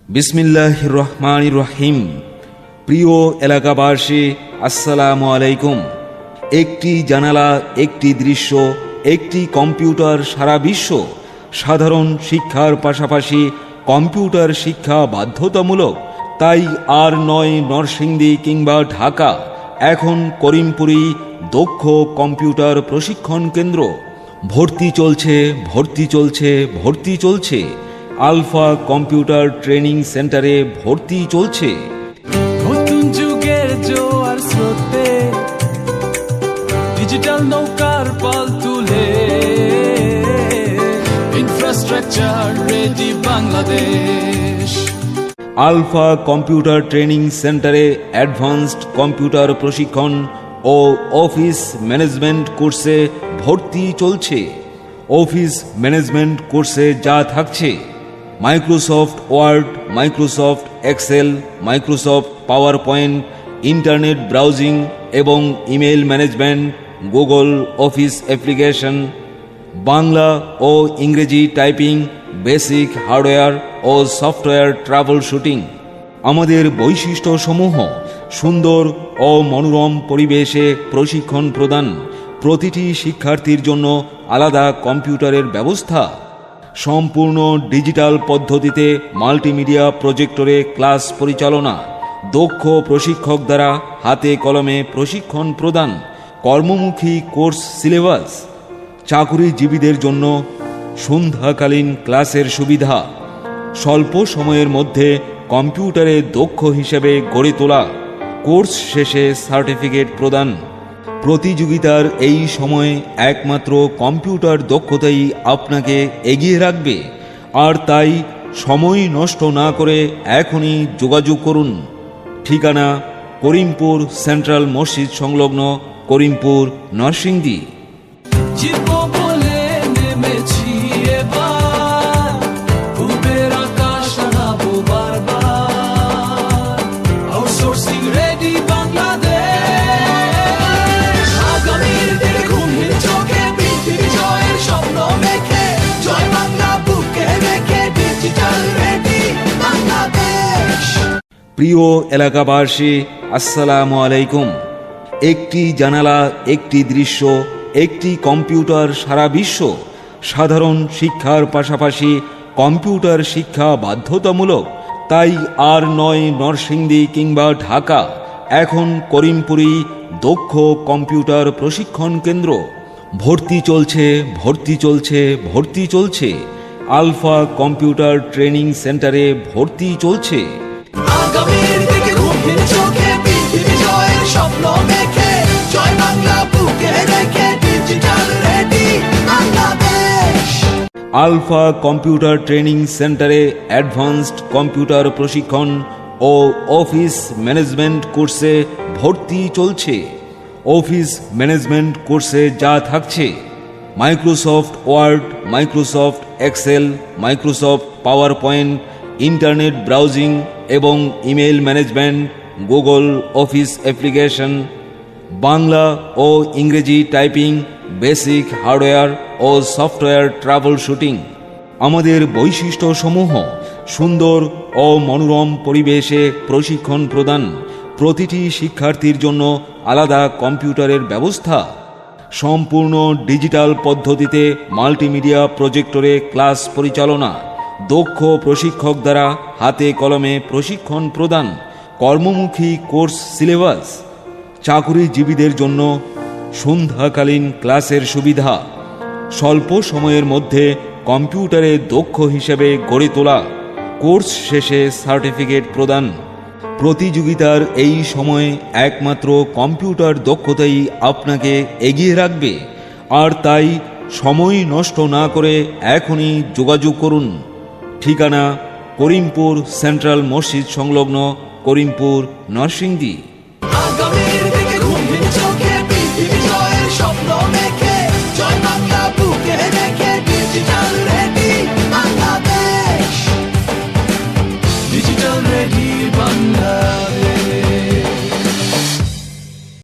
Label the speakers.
Speaker 1: বিসমিল্লাহির রহমানির রহিম। প্রিয় এলাকাবাসী, আসসালামু আলাইকুম। একটি জানালা, একটি দৃশ্য, একটি কম্পিউটার সারা বিশ্ব। সাধারণ শিক্ষার পাশাপাশি কম্পিউটার শিক্ষা বাধ্যতামূলক। তাই আর নয় নরসিংদী কিংবা ঢাকা, এখন করিমপুরই দক্ষ কম্পিউটার প্রশিক্ষণ কেন্দ্র। ভর্তি চলছে, ভর্তি চলছে, ভর্তি চলছে। আলফা কম্পিউটার ট্রেনিং সেন্টারে ভর্তি চলছে।
Speaker 2: নতুন যুগের জোয়ার স্রোতে ডিজিটাল নৌকার পাল তুলে infrastructure ready Bangladesh.
Speaker 1: Alpha computer training সেন্টারে অ্যাডভান্সড কম্পিউটার প্রশিক্ষণ ও অফিস ম্যানেজমেন্ট কোর্সে ভর্তি চলছে। অফিস ম্যানেজমেন্ট কোর্সে যা থাকছে: Microsoft Word, Microsoft Excel, Microsoft power point, internet browsing এবং email management, Google office application, Bangla ও ইংরেজি টাইপিং, বেসিক হার্ডওয়্যার ও সফটওয়্যার ট্রাবল শুটিং। আমাদের বৈশিষ্ট্যসমূহ: সুন্দর ও মনোরম পরিবেশে প্রশিক্ষণ প্রদান, প্রতিটি শিক্ষার্থীর জন্য আলাদা কম্পিউটারের ব্যবস্থা, সম্পূর্ণ ডিজিটাল পদ্ধতিতে মাল্টিমিডিয়া প্রজেক্টরে ক্লাস পরিচালনা, দক্ষ প্রশিক্ষক দ্বারা হাতে কলমে প্রশিক্ষণ প্রদান, কর্মমুখী কোর্স সিলেবাস, চাকুরিজীবীদের জন্য সন্ধ্যাকালীন ক্লাসের সুবিধা, স্বল্প সময়ের মধ্যে কম্পিউটারে দক্ষ হিসেবে গড়ে তোলা, কোর্স শেষে সার্টিফিকেট প্রদান। প্রতিযোগিতার এই সময়ে একমাত্র কম্পিউটার দক্ষতাই আপনাকে এগিয়ে রাখবে। আর তাই সময় নষ্ট না করে এখনই যোগাযোগ করুন। ঠিকানা: করিমপুর সেন্ট্রাল মসজিদ সংলগ্ন, করিমপুর, নরসিংদী।
Speaker 2: জিতবো বলে নেমেছি এবার, পূবের আকাশ হারাবো বারবার। Outsourcing ready Bangladesh. আগামীর দিকে ঘুমের চোখে পৃথিবী জয়ের স্বপ্ন মেখে, জয় বাংলা বুকে রেখে ডিজিটাল রেডি বাংলাদেশ।
Speaker 1: প্রিয় এলাকাবাসী, আসসালামু আলাইকুম। একটি জানালা, একটি দৃশ্য, একটি কম্পিউটার সারা বিশ্ব। সাধারণ শিক্ষার পাশাপাশি কম্পিউটার শিক্ষা বাধ্যতামূলক। তাই আর নয় নরসিংদী কিংবা ঢাকা, এখন করিমপুরই দক্ষ কম্পিউটার প্রশিক্ষণ কেন্দ্র। ভর্তি চলছে, ভর্তি চলছে, ভর্তি চলছে। আলফা কম্পিউটার ট্রেনিং সেন্টারে ভর্তি চলছে।
Speaker 2: আগামীর দিকে ঘুমের চোখে পৃথিবী জয়ের স্বপ্ন মেখে, জয় বাংলা বুকে রেখে digital ready Bangladesh.
Speaker 1: Alpha computer training সেন্টারে অ্যাডভান্সড কম্পিউটার প্রশিক্ষণ ও অফিস ম্যানেজমেন্ট কোর্সে ভর্তি চলছে। অফিস ম্যানেজমেন্ট কোর্সে যা থাকছে: Microsoft Word, Microsoft Excel, Microsoft power point, internet browsing এবং email management, Google office application, Bangla ও ইংরেজি টাইপিং, বেসিক হার্ডওয়্যার ও সফটওয়্যার ট্রাবল শুটিং। আমাদের বৈশিষ্ট্যসমূহ: সুন্দর ও মনোরম পরিবেশে প্রশিক্ষণ প্রদান, প্রতিটি শিক্ষার্থীর জন্য আলাদা কম্পিউটারের ব্যবস্থা, সম্পূর্ণ ডিজিটাল পদ্ধতিতে মাল্টিমিডিয়া প্রজেক্টরে ক্লাস পরিচালনা, দক্ষ প্রশিক্ষক দ্বারা হাতে কলমে প্রশিক্ষণ প্রদান, কর্মমুখী কোর্স সিলেবাস, চাকুরিজীবীদের জন্য সন্ধ্যাকালীন ক্লাসের সুবিধা, স্বল্প সময়ের মধ্যে কম্পিউটারে দক্ষ হিসেবে গড়ে তোলা, কোর্স শেষে সার্টিফিকেট প্রদান। প্রতিযোগিতার এই সময়ে একমাত্র কম্পিউটার দক্ষতাই আপনাকে এগিয়ে রাখবে। আর তাই সময় নষ্ট না করে এখনই যোগাযোগ করুন। ঠিকানা: করিমপুর সেন্ট্রাল মসজিদ সংলগ্ন, করিমপুর, নরসিংদী।
Speaker 2: আগামীর দিকে ঘুমের চোখে পৃথিবী জয়ের স্বপ্ন মেখে, জয় বাংলা বুকে রেখে ডিজিটাল